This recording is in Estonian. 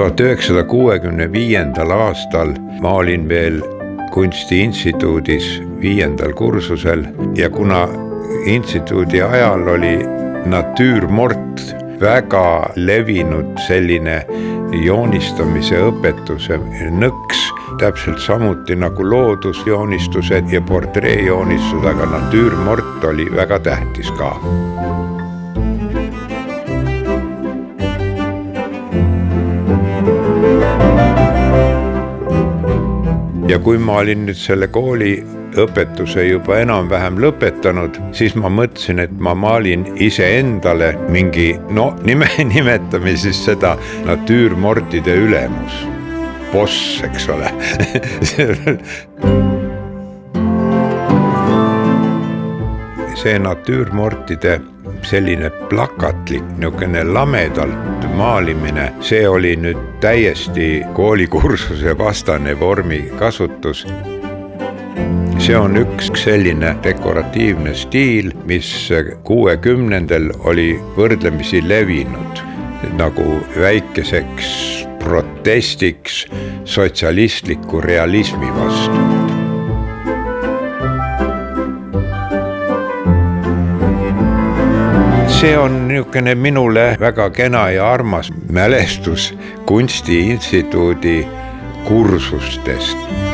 1965. aastal ma olin veel kunstiinstituudis 5. kursusel ja kuna instituudi ajal oli natüürmort väga levinud selline joonistamise õpetuse nõks, täpselt samuti nagu loodusjoonistused ja portreejoonistused, aga natüürmort oli väga tähtis ka. Ja kui ma olin nüüd selle kooli õpetuse juba enam-vähem lõpetanud, siis ma mõtlesin, et ma maalin iseendale mingi, nimetame siis seda natüürmortide ülemus. Boss, eks ole. See natüürmortide selline plakatlik, niisugune lamedalt maalimine, see oli nüüd täiesti koolikursuse vastane vormi kasutus. See on üks selline dekoratiivne stiil, mis 60-ndel oli võrdlemisi levinud, nagu väikeseks protestiks sotsialistliku realismi vastu. See on niisugune minule väga kena ja armas mälestus kunstiinstituudi kursustest.